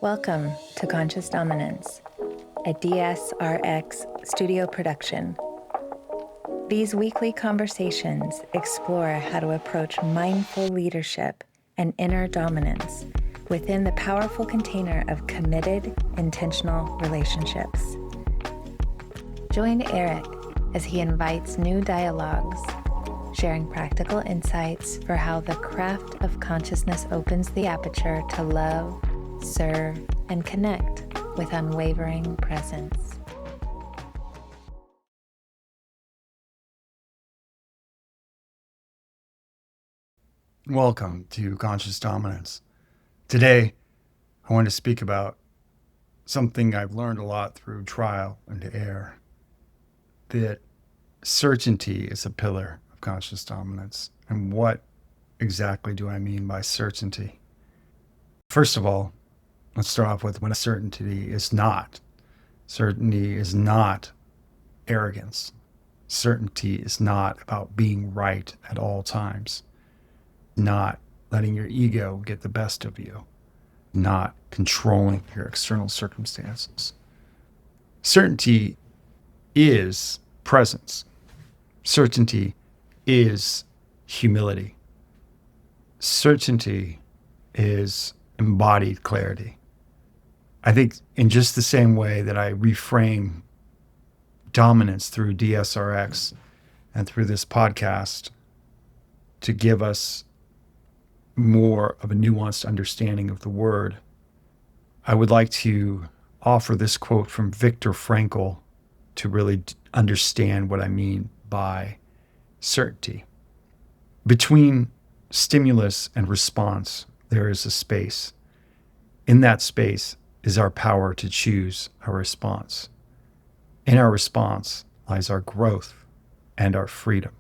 Welcome to Conscious Dominance, a DSRX studio production. These weekly conversations explore how to approach mindful leadership and inner dominance within the powerful container of committed, intentional relationships. Join Eric as he invites new dialogues, sharing practical insights for how the craft of consciousness opens the aperture to love, serve, and connect with unwavering presence. Welcome to Conscious Dominance. Today, I want to speak about something I've learned a lot through trial and error, that certainty is a pillar of conscious dominance. And what exactly do I mean by certainty? First of all, let's start off with what certainty is not. Certainty is not arrogance. Certainty is not about being right at all times. Not letting your ego get the best of you. Not controlling your external circumstances. Certainty is presence. Certainty is humility. Certainty is embodied clarity. I think in just the same way that I reframe dominance through DSRX and through this podcast to give us more of a nuanced understanding of the word, I would like to offer this quote from Viktor Frankl to really understand what I mean by certainty. Between stimulus and response, there is a space. In that space is our power to choose our response. In our response lies our growth and our freedom.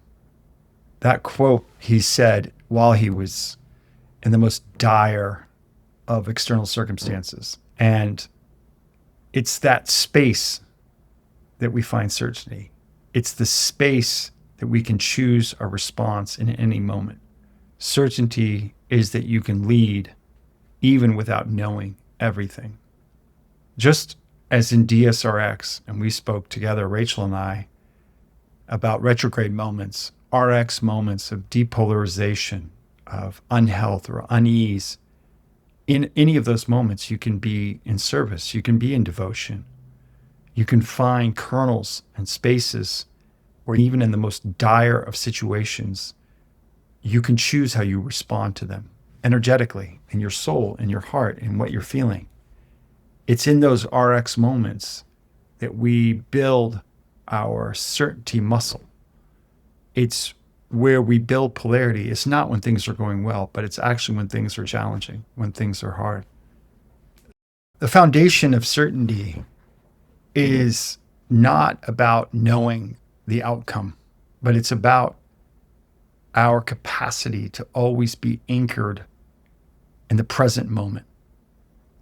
That quote he said while he was in the most dire of external circumstances. And it's that space that we find certainty. It's the space that we can choose our response in any moment. Certainty is that you can lead even without knowing everything. Just as in DSRX, and we spoke together, Rachel and I, about retrograde moments, RX moments of depolarization, of unhealth or unease. In any of those moments, you can be in service, you can be in devotion. You can find kernels and spaces where even in the most dire of situations, you can choose how you respond to them energetically, in your soul, in your heart, in what you're feeling. It's in those RX moments that we build our certainty muscle. It's where we build polarity. It's not when things are going well, but it's actually when things are challenging, when things are hard. The foundation of certainty is not about knowing the outcome, but it's about our capacity to always be anchored in the present moment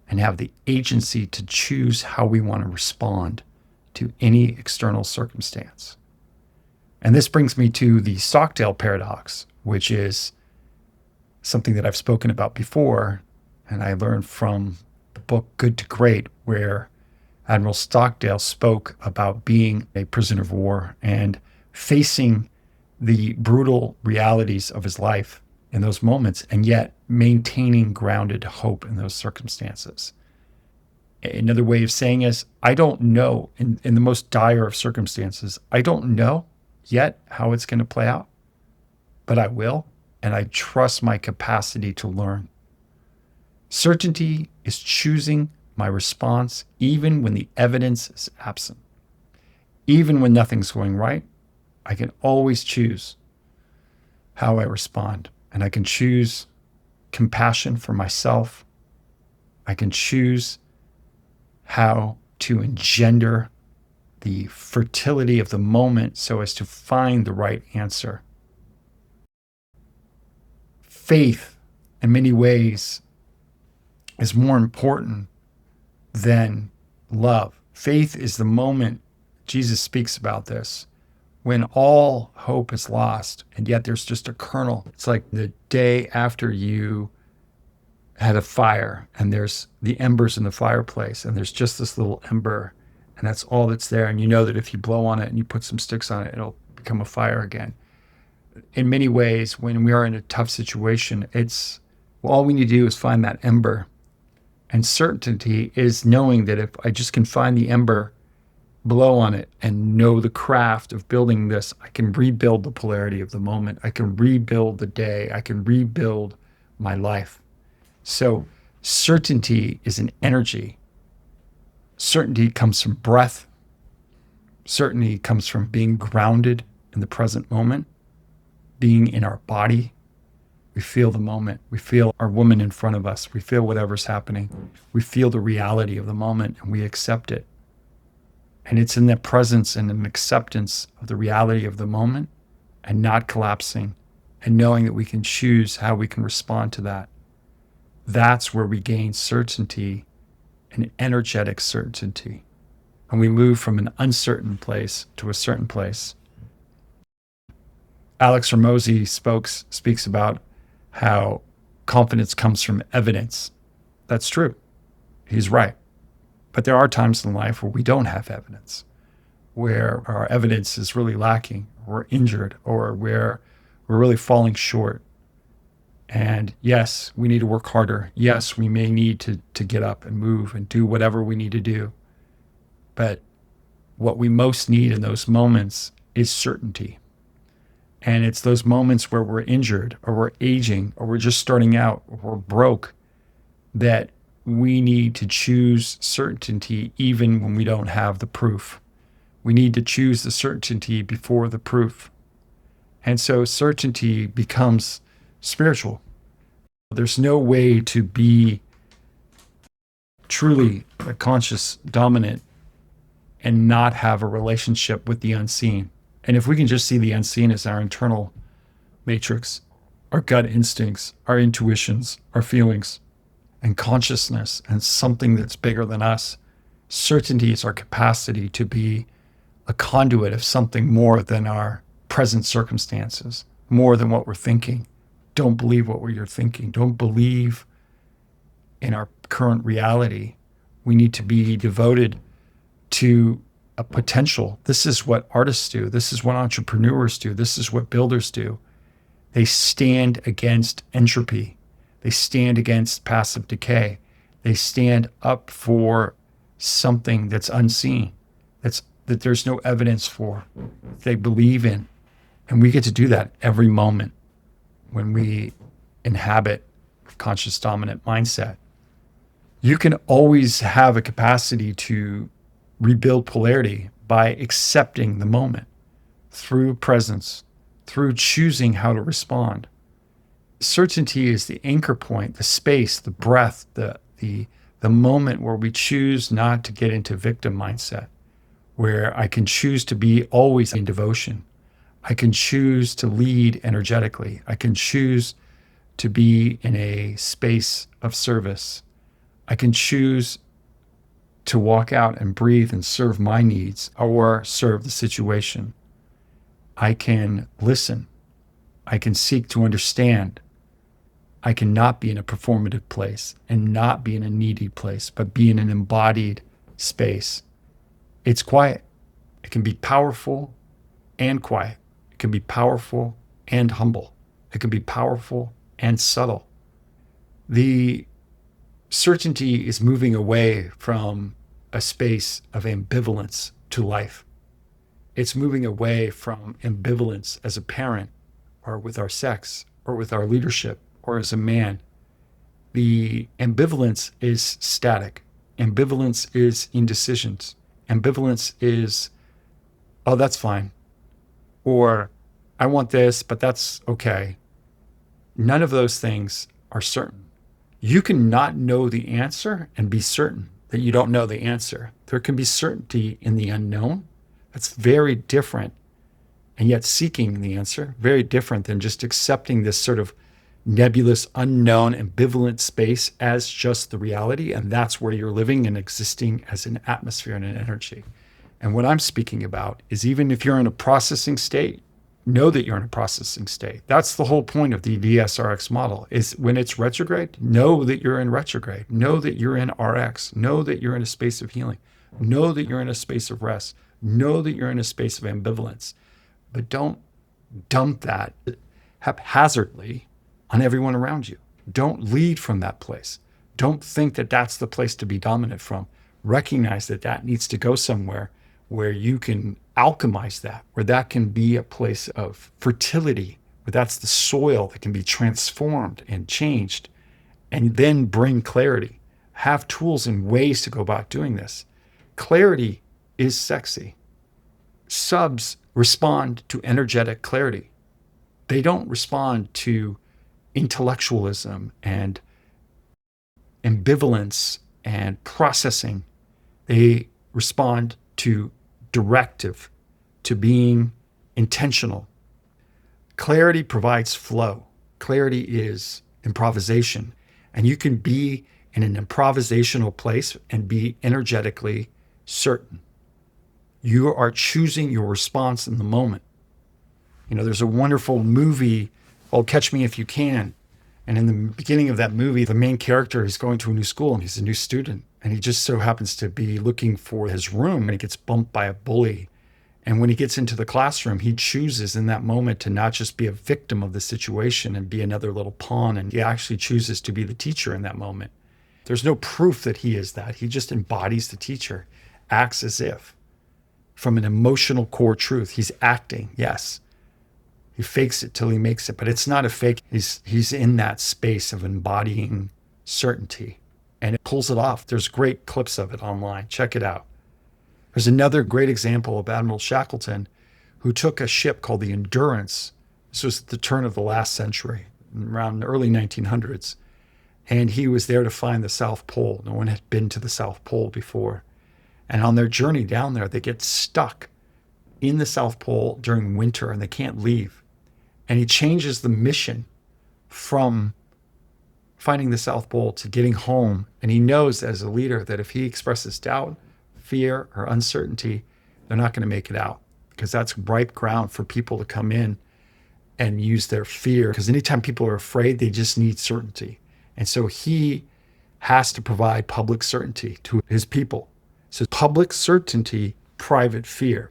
and have the agency to choose how we want to respond to any external circumstance. And this brings me to the Stockdale Paradox, which is something that I've spoken about before, and I learned from the book Good to Great, where Admiral Stockdale spoke about being a prisoner of war and facing the brutal realities of his life in those moments, and yet maintaining grounded hope in those circumstances. Another way of saying is, I don't know, in the most dire of circumstances, I don't know yet how it's going to play out, but I will, and I trust my capacity to learn. Certainty is choosing my response even when the evidence is absent. Even when nothing's going right, I can always choose how I respond, and I can choose compassion for myself. I can choose how to engender the fertility of the moment so as to find the right answer. Faith, in many ways, is more important than love. Faith is the moment, Jesus speaks about this, when all hope is lost, and yet there's just a kernel. It's like the day after you had a fire and there's the embers in the fireplace and there's just this little ember and that's all that's there. And you know that if you blow on it and you put some sticks on it, it'll become a fire again. In many ways, when we are in a tough situation, all we need to do is find that ember. And certainty is knowing that if I just can find the ember, blow on it, and know the craft of building this, I can rebuild the polarity of the moment. I can rebuild the day. I can rebuild my life. So certainty is an energy. Certainty comes from breath. Certainty comes from being grounded in the present moment, being in our body. We feel the moment. We feel our woman in front of us. We feel whatever's happening. We feel the reality of the moment and we accept it. And it's in that presence and an acceptance of the reality of the moment and not collapsing and knowing that we can choose how we can respond to that. That's where we gain certainty, an energetic certainty. And we move from an uncertain place to a certain place. Alex Hormozi speaks about how confidence comes from evidence. That's true. He's right. But there are times in life where we don't have evidence, where our evidence is really lacking, or we're injured, or where we're really falling short. And yes, we need to work harder. Yes, we may need to get up and move and do whatever we need to do. But what we most need in those moments is certainty. And it's those moments where we're injured or we're aging or we're just starting out or we're broke that we need to choose certainty even when we don't have the proof. We need to choose the certainty before the proof. And so certainty becomes spiritual. There's no way to be truly a conscious dominant and not have a relationship with the unseen. And if we can just see the unseen as our internal matrix, our gut instincts, our intuitions, our feelings, and consciousness, and something that's bigger than us, certainty is our capacity to be a conduit of something more than our present circumstances, more than what we're thinking. Don't believe what you're thinking. Don't believe in our current reality. We need to be devoted to a potential. This is what artists do. This is what entrepreneurs do. This is what builders do. They stand against entropy. They stand against passive decay. They stand up for something that's unseen, that there's no evidence for, they believe in. And we get to do that every moment when we inhabit a conscious dominant mindset. You can always have a capacity to rebuild polarity by accepting the moment through presence, through choosing how to respond. Certainty is the anchor point, the space, the breath, the moment where we choose not to get into victim mindset, where I can choose to be always in devotion. I can choose to lead energetically. I can choose to be in a space of service. I can choose to walk out and breathe and serve my needs or serve the situation. I can listen. I can seek to understand. I can not be in a performative place and not be in a needy place, but be in an embodied space. It's quiet. It can be powerful and quiet. It can be powerful and humble. It can be powerful and subtle. The certainty is moving away from a space of ambivalence to life. It's moving away from ambivalence as a parent or with our sex or with our leadership or as a man. The ambivalence is static. Ambivalence is indecisions. Ambivalence is, oh, that's fine. Or I want this, but that's okay. None of those things are certain. You can not know the answer and be certain that you don't know the answer. There can be certainty in the unknown. That's very different. And yet seeking the answer, very different than just accepting this sort of nebulous, unknown, ambivalent space as just the reality. And that's where you're living and existing as an atmosphere and an energy. And what I'm speaking about is even if you're in a processing state, know that you're in a processing state. That's the whole point of the DSRX model, is when it's retrograde, know that you're in retrograde. Know that you're in RX. Know that you're in a space of healing. Know that you're in a space of rest. Know that you're in a space of ambivalence. But don't dump that haphazardly on everyone around you. Don't lead from that place. Don't think that that's the place to be dominant from. Recognize that that needs to go somewhere where you can alchemize that, where that can be a place of fertility, where that's the soil that can be transformed and changed, and then bring clarity. Have tools and ways to go about doing this. Clarity is sexy. Subs respond to energetic clarity. They don't respond to intellectualism and ambivalence and processing. They respond to directive, to being intentional. Clarity provides flow. Clarity is improvisation. And you can be in an improvisational place and be energetically certain. You are choosing your response in the moment. You know, there's a wonderful movie called Catch Me If You Can. And in the beginning of that movie, the main character is going to a new school and he's a new student. And he just so happens to be looking for his room and he gets bumped by a bully. And when he gets into the classroom, he chooses in that moment to not just be a victim of the situation and be another little pawn. And he actually chooses to be the teacher in that moment. There's no proof that he is that. He just embodies the teacher, acts as if. From an emotional core truth, he's acting, yes. He fakes it till he makes it, but it's not a fake. He's in that space of embodying certainty, and it pulls it off. There's great clips of it online. Check it out. There's another great example of Admiral Shackleton, who took a ship called the Endurance. This was at the turn of the last century, around the early 1900s. And he was there to find the South Pole. No one had been to the South Pole before. And on their journey down there, they get stuck in the South Pole during winter and they can't leave. And he changes the mission from finding the South Pole to getting home. And he knows as a leader that if he expresses doubt, fear, or uncertainty, they're not going to make it out, because that's ripe ground for people to come in and use their fear. Because anytime people are afraid, they just need certainty. And so he has to provide public certainty to his people. So public certainty, private fear.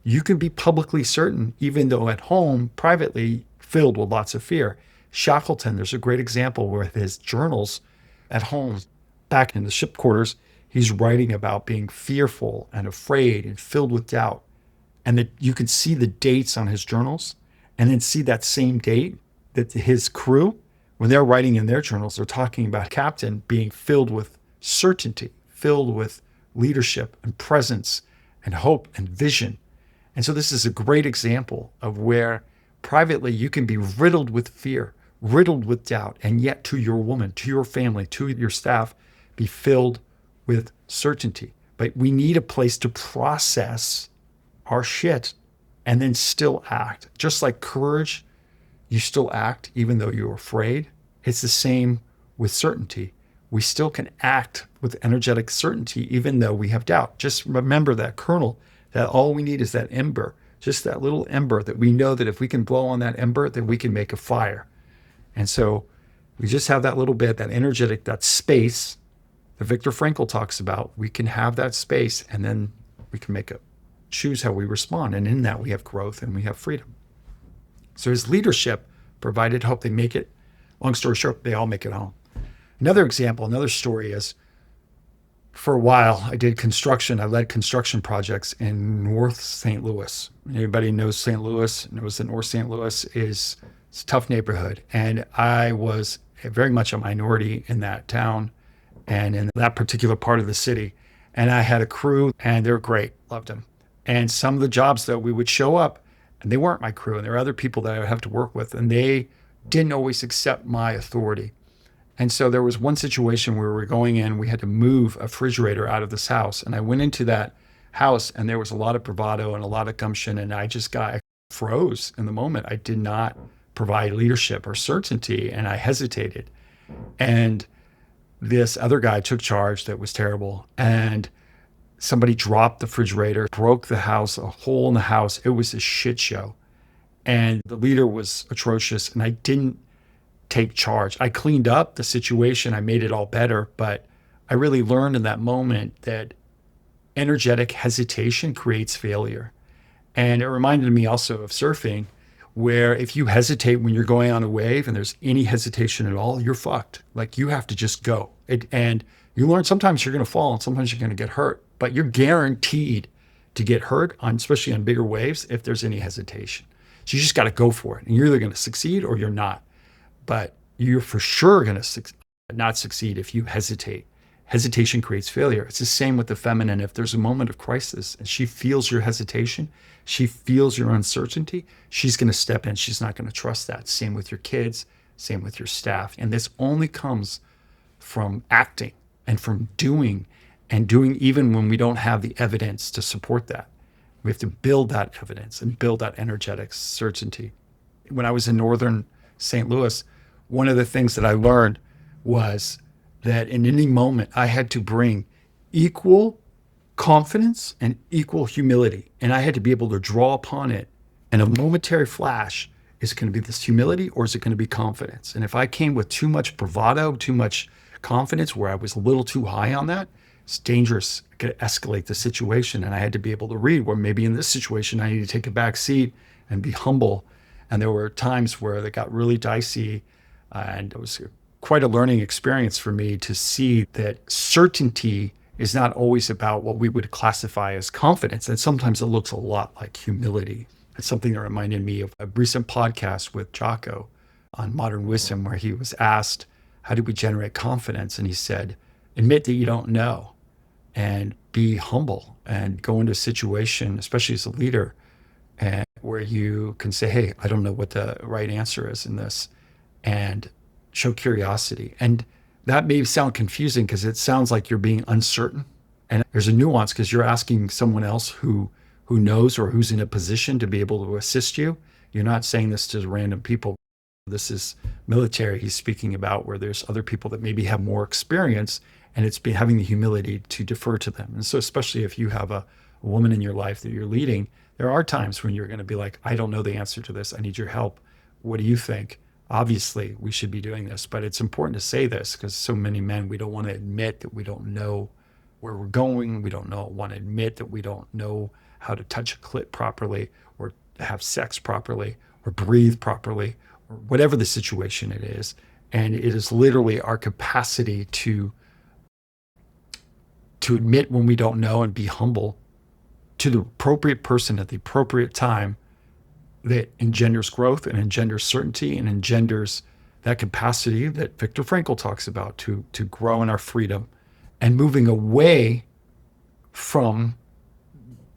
You can be publicly certain, even though at home, privately, filled with lots of fear. Shackleton, there's a great example with his journals at home, back in the ship quarters, he's writing about being fearful and afraid and filled with doubt. And that you can see the dates on his journals and then see that same date that his crew, when they're writing in their journals, they're talking about captain being filled with certainty, filled with leadership and presence and hope and vision. And so this is a great example of where privately you can be riddled with fear, riddled with doubt, and yet to your woman, to your family, to your staff, be filled with certainty. But we need a place to process our shit and then still act. Just like courage, you still act even though you're afraid. It's the same with certainty. We still can act with energetic certainty even though we have doubt. Just remember that kernel, that all we need is that ember, just that little ember that we know that if we can blow on that ember, then we can make a fire. And so we just have that little bit, that energetic, that space that Viktor Frankl talks about. We can have that space and then we can choose how we respond. And in that we have growth and we have freedom. So his leadership provided hope. They make it, long story short, they all make it home. Another example, another story is, for a while, I did construction. I led construction projects in North St. Louis. Anybody knows St. Louis, knows that North St. Louis is a tough neighborhood. And I was very much a minority in that town and in that particular part of the city. And I had a crew and they were great, loved them. And some of the jobs that we would show up, and they weren't my crew, and there were other people that I would have to work with, and they didn't always accept my authority. And so there was one situation where we were going in, we had to move a refrigerator out of this house. And I went into that house and there was a lot of bravado and a lot of gumption. And I froze in the moment. I did not provide leadership or certainty and I hesitated. And this other guy took charge that was terrible. And somebody dropped the refrigerator, broke the house, a hole in the house. It was a shit show. And the leader was atrocious, and I didn't take charge. I cleaned up the situation, I made it all better, but I really learned in that moment that energetic hesitation creates failure. And it reminded me also of surfing, where if you hesitate when you're going on a wave and there's any hesitation at all, you're fucked. Like, you have to just go. And you learn sometimes you're going to fall and sometimes you're going to get hurt, but you're guaranteed to get hurt on, especially on bigger waves, if there's any hesitation. So you just got to go for it. And you're either going to succeed or you're not. But you're for sure going to not succeed if you hesitate. Hesitation creates failure. It's the same with the feminine. If there's a moment of crisis and she feels your hesitation, she feels your uncertainty, she's going to step in. She's not going to trust that. Same with your kids, same with your staff. And this only comes from acting and from doing, and doing even when we don't have the evidence to support that. We have to build that evidence and build that energetic certainty. When I was in northern St. Louis, one of the things that I learned was that in any moment I had to bring equal confidence and equal humility. And I had to be able to draw upon it. And a momentary flash, is it going to be this humility or is it going to be confidence? And if I came with too much bravado, too much confidence, where I was a little too high on that, it's dangerous. It could escalate the situation. And I had to be able to read where maybe in this situation I need to take a back seat and be humble. And there were times where it got really dicey, and it was quite a learning experience for me to see that certainty is not always about what we would classify as confidence. And sometimes it looks a lot like humility. It's something that reminded me of a recent podcast with Jocko on modern wisdom, where he was asked, how do we generate confidence? And he said, admit that you don't know and be humble and go into a situation, especially as a leader, and where you can say, hey, I don't know what the right answer is in this, and show curiosity. And that may sound confusing because it sounds like you're being uncertain. And there's a nuance because you're asking someone else who knows or who's in a position to be able to assist you. You're not saying this to random people. This is military he's speaking about, where there's other people that maybe have more experience, and it's having the humility to defer to them. And so especially if you have a woman in your life that you're leading, there are times when you're going to be like, I don't know the answer to this. I need your help. What do you think? Obviously, we should be doing this, but it's important to say this because so many men, we don't want to admit that we don't know where we're going. We don't want to admit that we don't know how to touch a clit properly, or have sex properly, or breathe properly, or whatever the situation it is. And it is literally our capacity to admit when we don't know and be humble to the appropriate person at the appropriate time, that engenders growth and engenders certainty and engenders that capacity that Viktor Frankl talks about to grow in our freedom, and moving away from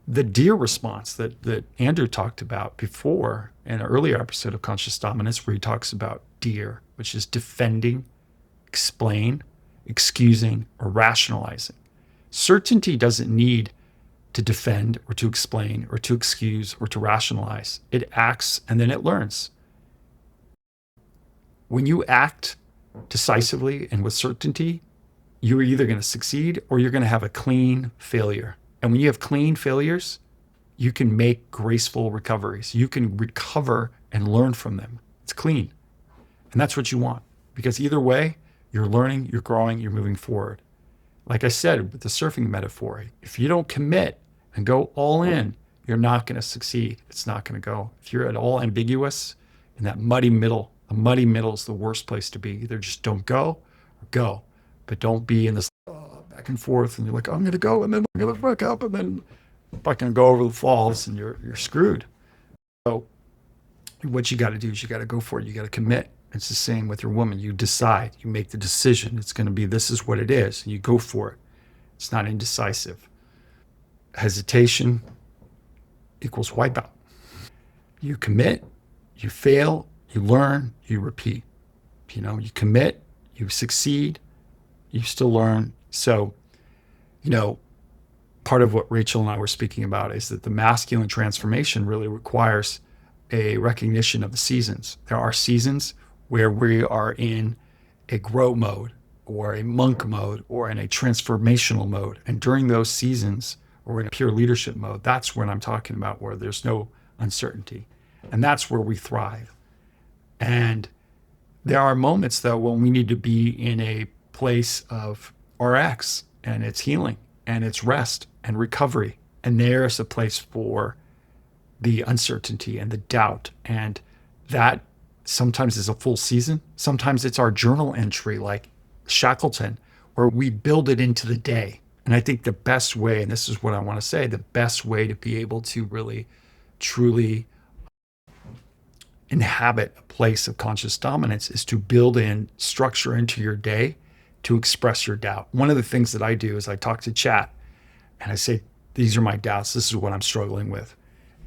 the deer response that Andrew talked about before in an earlier episode of Conscious Dominance, where he talks about deer, which is defending, explain, excusing, or rationalizing. Certainty doesn't need to defend or to explain or to excuse or to rationalize. It acts and then it learns. When you act decisively and with certainty, you're either going to succeed or you're going to have a clean failure. And when you have clean failures, you can make graceful recoveries. You can recover and learn from them. It's clean. And that's what you want, because either way, you're learning, you're growing, you're moving forward. Like I said, with the surfing metaphor, if you don't commit and go all in, you're not going to succeed. It's not going to go. If you're at all ambiguous in that muddy middle, the muddy middle is the worst place to be. Either just don't go or go, but don't be in this back and forth. And you're like, I'm going to go, and then I'm going to back up, and then fucking go over the falls, and you're screwed. So what you got to do is you got to go for it. You got to commit. It's the same with your woman. You decide, you make the decision. It's going to be, this is what it is. And you go for it. It's not indecisive. Hesitation equals wipeout. You commit, you fail, you learn, you repeat. You commit, you succeed, you still learn. So, part of what Rachel and I were speaking about is that the masculine transformation really requires a recognition of the seasons. There are seasons where we are in a grow mode or a monk mode or in a transformational mode. And during those seasons, or in a pure leadership mode, that's when I'm talking about, where there's no uncertainty. And that's where we thrive. And there are moments, though, when we need to be in a place of RX, and it's healing and it's rest and recovery. And there's a place for the uncertainty and the doubt. And that sometimes is a full season. Sometimes it's our journal entry, like Shackleton, where we build it into the day. And I think the best way, and this is what I want to say, the best way to be able to really, truly inhabit a place of conscious dominance is to build in structure into your day to express your doubt. One of the things that I do is I talk to chat and I say, these are my doubts. This is what I'm struggling with.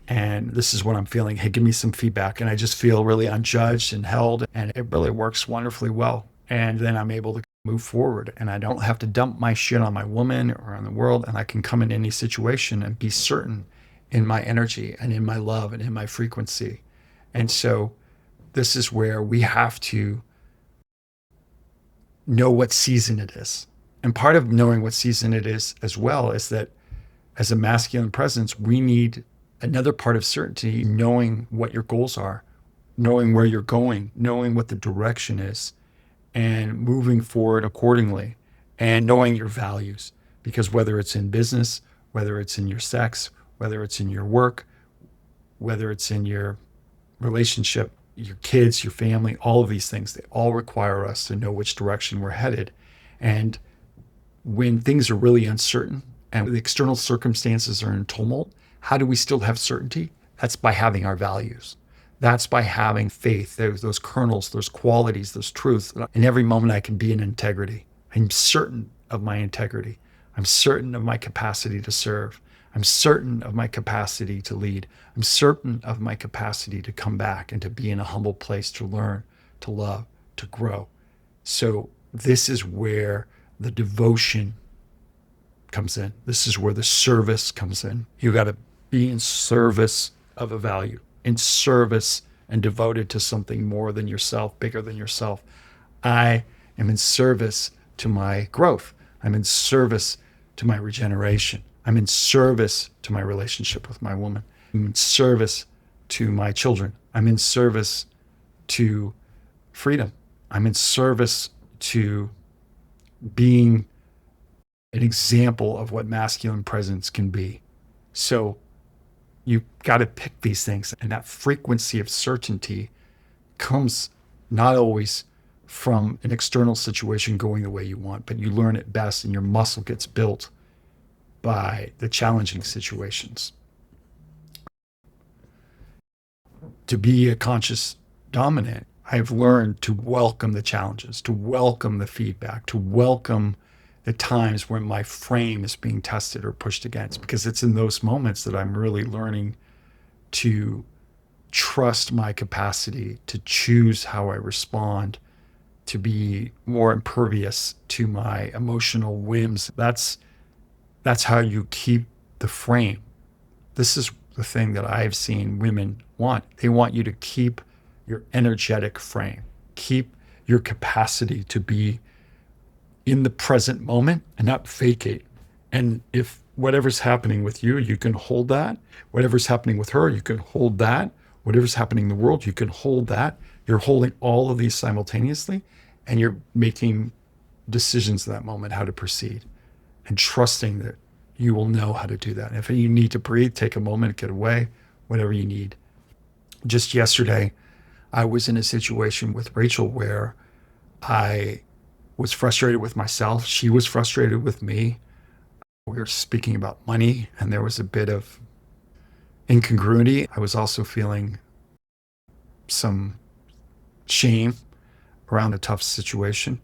And this is what I'm feeling. Hey, give me some feedback. And I just feel really unjudged and held. And it really works wonderfully well. And then I'm able to move forward. And I don't have to dump my shit on my woman or on the world. And I can come in any situation and be certain in my energy and in my love and in my frequency. And so this is where we have to know what season it is. And part of knowing what season it is as well is that as a masculine presence, we need another part of certainty, knowing what your goals are, knowing where you're going, knowing what the direction is, and moving forward accordingly, and knowing your values. Because whether it's in business, whether it's in your sex, whether it's in your work, whether it's in your relationship, your kids, your family, all of these things, they all require us to know which direction we're headed. And when things are really uncertain and the external circumstances are in tumult, how do we still have certainty? That's by having our values. That's by having faith, those kernels, those qualities, those truths. In every moment, I can be in integrity. I'm certain of my integrity. I'm certain of my capacity to serve. I'm certain of my capacity to lead. I'm certain of my capacity to come back and to be in a humble place to learn, to love, to grow. So this is where the devotion comes in. This is where the service comes in. You got to be in service of a value, in service and devoted to something more than yourself, bigger than yourself. I am in service to my growth. I'm in service to my regeneration. I'm in service to my relationship with my woman. I'm in service to my children. I'm in service to freedom. I'm in service to being an example of what masculine presence can be. So you got to pick these things. And that frequency of certainty comes not always from an external situation going the way you want, but you learn it best and your muscle gets built by the challenging situations. To be a conscious dominant, I've learned to welcome the challenges, to welcome the feedback, to welcome the times when my frame is being tested or pushed against, because it's in those moments that I'm really learning to trust my capacity to choose how I respond, to be more impervious to my emotional whims. That's how you keep the frame. This is the thing that I've seen women want. They want you to keep your energetic frame, keep your capacity to be in the present moment and not vacate. And if whatever's happening with you, you can hold that. Whatever's happening with her, you can hold that. Whatever's happening in the world, you can hold that. You're holding all of these simultaneously, and you're making decisions in that moment how to proceed, and trusting that you will know how to do that. And if you need to breathe, take a moment, get away, whatever you need. Just yesterday, I was in a situation with Rachel where I was frustrated with myself. She was frustrated with me. We were speaking about money, and there was a bit of incongruity. I was also feeling some shame around a tough situation,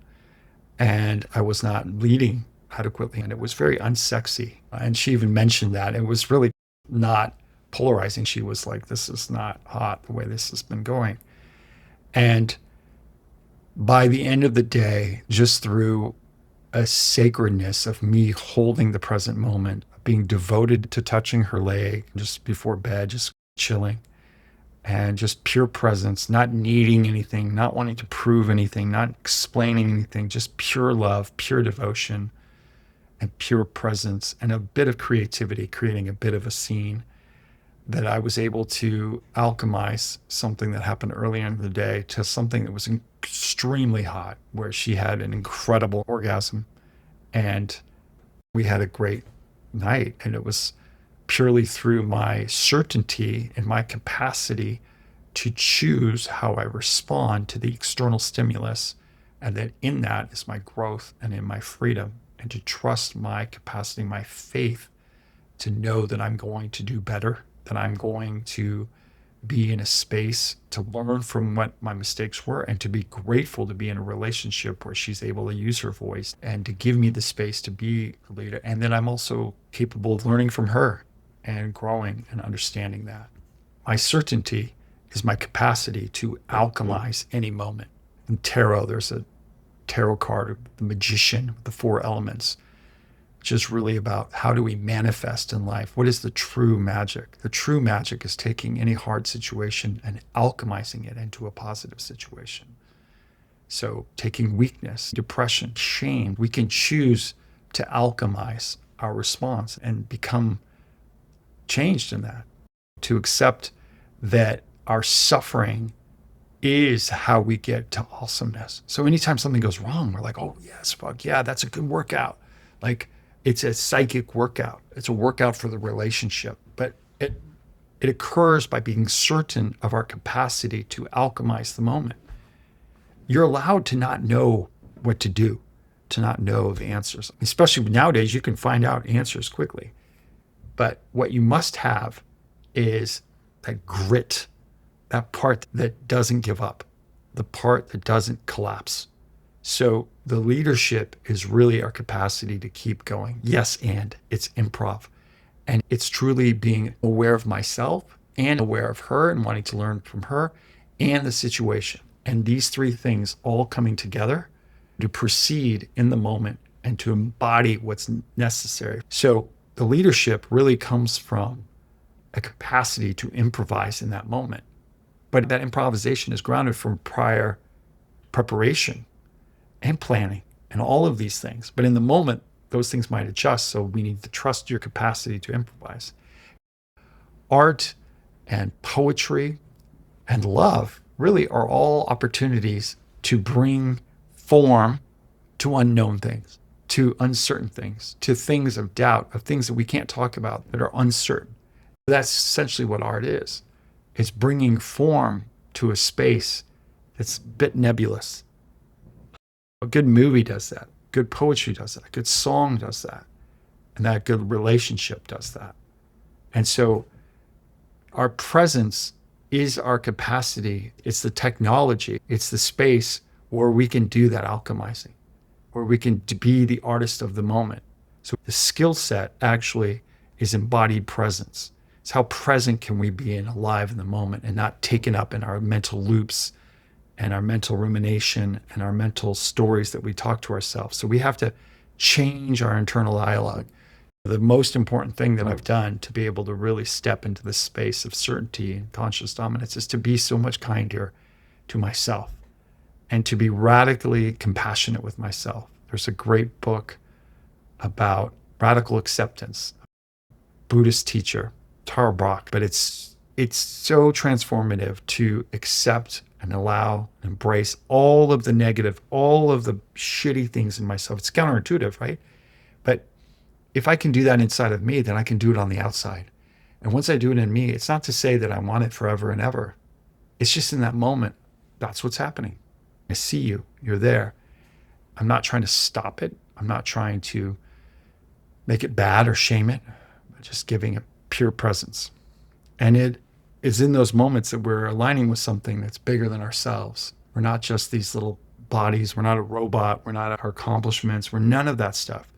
and I was not leading adequately, and it was very unsexy. And she even mentioned that. It was really not polarizing. She was like, this is not hot the way this has been going. And by the end of the day, just through a sacredness of me holding the present moment, being devoted to touching her leg just before bed, just chilling, and just pure presence, not needing anything, not wanting to prove anything, not explaining anything, just pure love, pure devotion, and pure presence, and a bit of creativity, creating a bit of a scene. that I was able to alchemize something that happened earlier in the day to something that was extremely hot, where she had an incredible orgasm and we had a great night. And it was purely through my certainty and my capacity to choose how I respond to the external stimulus. And that in that is my growth and in my freedom, and to trust my capacity, my faith to know that I'm going to do better, that I'm going to be in a space to learn from what my mistakes were, and to be grateful to be in a relationship where she's able to use her voice and to give me the space to be a leader. And then I'm also capable of learning from her and growing and understanding that. My certainty is my capacity to alchemize any moment. In tarot, there's a tarot card of the magician with the 4 elements, which is really about how do we manifest in life? What is the true magic? The true magic is taking any hard situation and alchemizing it into a positive situation. So taking weakness, depression, shame, we can choose to alchemize our response and become changed in that, to accept that our suffering is how we get to awesomeness. So anytime something goes wrong, we're like, oh yes, fuck yeah, that's a good workout. Like, it's a psychic workout. It's a workout for the relationship. But it occurs by being certain of our capacity to alchemize the moment. You're allowed to not know what to do, to not know the answers. Especially nowadays, you can find out answers quickly. But what you must have is that grit, that part that doesn't give up, the part that doesn't collapse. So the leadership is really our capacity to keep going. Yes, and it's improv. And it's truly being aware of myself and aware of her and wanting to learn from her and the situation. And these 3 things all coming together to proceed in the moment and to embody what's necessary. So the leadership really comes from a capacity to improvise in that moment. But that improvisation is grounded from prior preparation and planning and all of these things. But in the moment, those things might adjust. So we need to trust your capacity to improvise. Art and poetry and love really are all opportunities to bring form to unknown things, to uncertain things, to things of doubt, of things that we can't talk about that are uncertain. That's essentially what art is. It's bringing form to a space that's a bit nebulous. A good movie does that. Good poetry does that. A good song does that. And that good relationship does that. And so our presence is our capacity. It's the technology. It's the space where we can do that alchemizing, where we can be the artist of the moment. So the skill set actually is embodied presence. It's how present can we be and alive in the moment and not taken up in our mental loops and our mental rumination and our mental stories that we talk to ourselves. So we have to change our internal dialogue. The most important thing that I've done to be able to really step into the space of certainty and conscious dominance is to be so much kinder to myself and to be radically compassionate with myself. There's a great book about radical acceptance, Buddhist teacher, Tara Brach, but it's so transformative to accept and allow, and embrace all of the negative, all of the shitty things in myself. It's counterintuitive, right? But if I can do that inside of me, then I can do it on the outside. And once I do it in me, it's not to say that I want it forever and ever. It's just in that moment, that's what's happening. I see you, you're there. I'm not trying to stop it. I'm not trying to make it bad or shame it. I'm just giving it pure presence. And it is in those moments that we're aligning with something that's bigger than ourselves. We're not just these little bodies. We're not a robot. We're not our accomplishments. We're none of that stuff.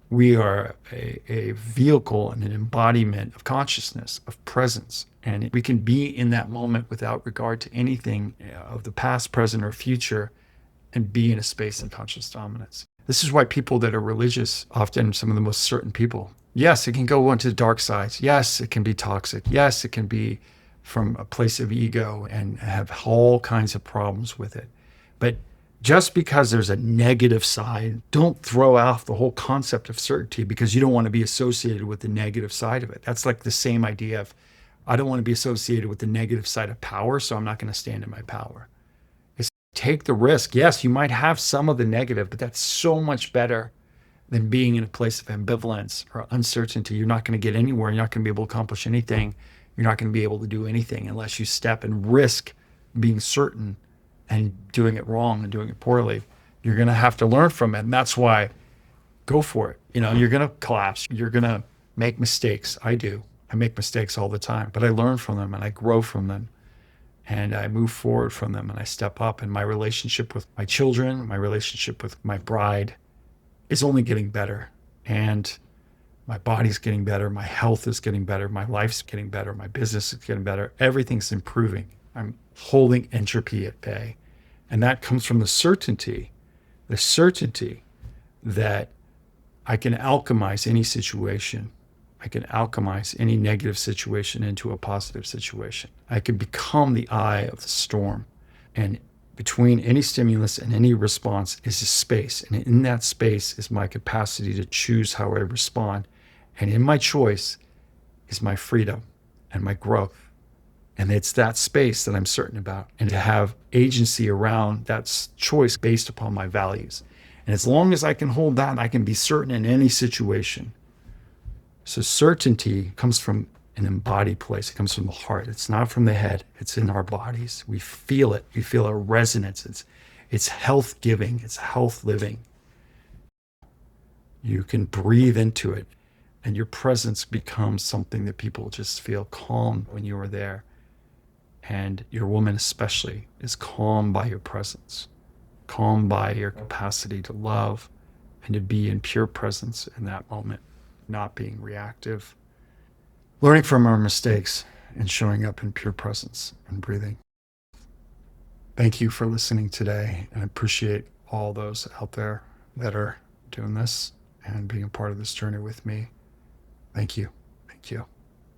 We are a vehicle and an embodiment of consciousness, of presence. And we can be in that moment without regard to anything of the past, present, or future, and be in a space of conscious dominance. This is why people that are religious, often some of the most certain people, yes, it can go into the dark sides. Yes, it can be toxic. Yes, it can be from a place of ego and have all kinds of problems with it. But just because there's a negative side, don't throw off the whole concept of certainty because you don't want to be associated with the negative side of it. That's like the same idea of I don't want to be associated with the negative side of power, so I'm not going to stand in my power. It's take the risk. Yes, you might have some of the negative, but that's so much better than being in a place of ambivalence or uncertainty. You're not going to get anywhere. You're not going to be able to accomplish anything. You're not going to be able to do anything unless you step and risk being certain and doing it wrong and doing it poorly. You're going to have to learn from it. And that's why go for it. You're going to collapse. You're going to make mistakes. I do. I make mistakes all the time, but I learn from them and I grow from them and I move forward from them and I step up. And my relationship with my children, my relationship with my bride is only getting better. And my body's getting better. My health is getting better. My life's getting better. My business is getting better. Everything's improving. I'm holding entropy at bay. And that comes from the certainty that I can alchemize any situation. I can alchemize any negative situation into a positive situation. I can become the eye of the storm. And between any stimulus and any response is a space. And in that space is my capacity to choose how I respond. And in my choice is my freedom and my growth. And it's that space that I'm certain about. And to have agency around that choice based upon my values. And as long as I can hold that, I can be certain in any situation. So certainty comes from an embodied place. It comes from the heart. It's not from the head. It's in our bodies. We feel it. We feel a resonance. It's health giving. It's health living. You can breathe into it, and your presence becomes something that people just feel calm when you are there. And your woman especially is calm by your presence, calm by your capacity to love and to be in pure presence in that moment, not being reactive. Learning from our mistakes and showing up in pure presence and breathing. Thank you for listening today, and I appreciate all those out there that are doing this and being a part of this journey with me. Thank you. Thank you.